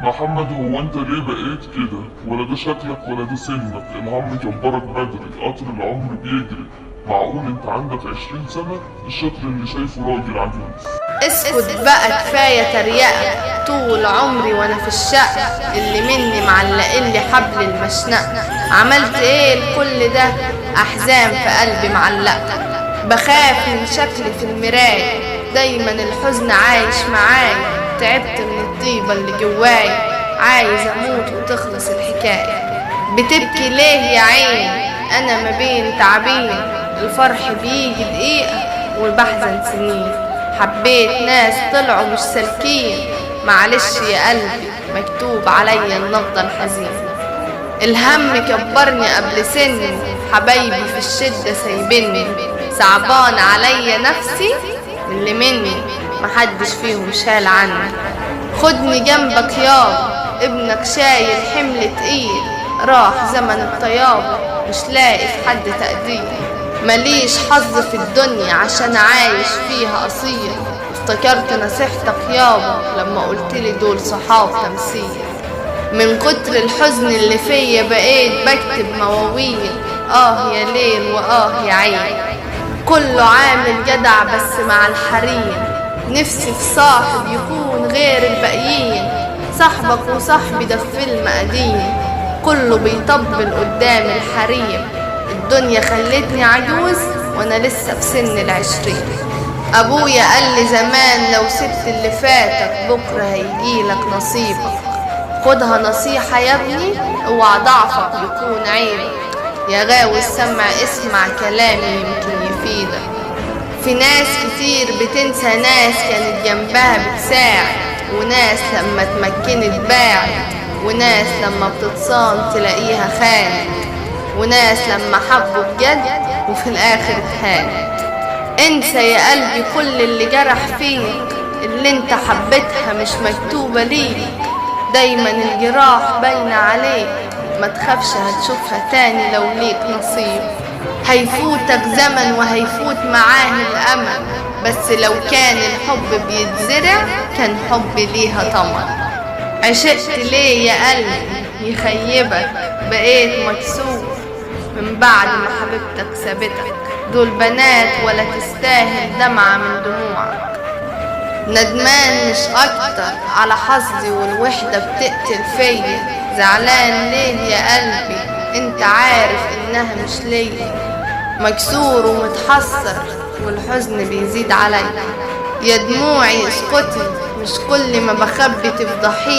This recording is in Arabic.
محمد، هو انت ليه بقيت كده؟ ولا ده شكلك ولا ده سنك؟ الهم جبرك بدري، قطر العمر بيجري. معقول انت عندك 20 سنة؟ الشكل اللي شايفه راجل عجوز. اسكت بقى، كفاية تريقة. طول عمري وانا في الشقة اللي مني معلقلي حبل المشنقة. عملت ايه لكل ده؟ احزان في قلبي معلقة. بخاف من شكلي في المراية، دايما الحزن عايش معايا. تعبت من الطيبة اللي جواي، عايز اموت وتخلص الحكاية. بتبكي ليه يا عين؟ انا ما بين تعبين. الفرح بيجي دقيقة والبحزن سنين. حبيت ناس طلعوا مش سالكين. معلش يا قلبي، مكتوب عليا ان افضل حزين. الهم كبرني قبل سني، حبايبي في الشدة سايبني. صعبان عليا نفسي اللي مني، محدش فيهم شال عني. خدني جنبك يابا، ابنك شايل حمل تقيل. راح زمن الطيابة، مش لاقي في حد تقدير. مليش حظ في الدنيا عشان عايش فيها قصير. افتكرت نصيحتك يابا لما قلتلي دول صحاب تمثيل. من كتر الحزن اللي فيا بقيت بكتب مواويل. يا ليل يا عين. كله عامل جدع بس مع الحريم. نفسي في صاحب يكون غير الباقيين. صاحبك وصاحبي ده في فيلم قديم، كله بيطبل قدام الحريم. الدنيا خلتني عجوز وانا لسه في سن 20. ابويا قال لي زمان لو سبت اللي فاتك بكره هيجيلك نصيبك. خدها نصيحة يا ابني، اوعى ضعفك يكون عيبك. يا غاوي سمع اسمع كلامي يمكن يفيدك. في ناس كتير بتنسى ناس كانت جنبها بتساعد، وناس لما اتمكنت باعت، وناس لما بتتصان تلاقيها خانت، وناس لما حبوا بجد وفي الاخر اتهانت. انسى يا قلبي كل اللي جرح فيك، اللي انت حبيتها مش مكتوبة ليك. دايما الجراح باينة عليك، ما تخافش هتشوفها تاني لو ليك نصيب. هيفوتك زمن وهيفوت معاه الأمل، بس لو كان الحب بيتزرع كان حب ليها طمع. عشقت ليه يا قلبي يخيبك؟ بقيت مكسوف من بعد ما حبيبتك سابتك. دول بنات ولا تستاهل دمعة من دموعك. ندمان مش اكتر على حظي والوحدة بتقتل فيا. زعلان ليه يا قلبي؟ انت عارف انها مش ليا. مكسور ومتحسر والحزن بيزيد عليا. يا دموعي اسكتي، مش كل ما بخبي تفضحي.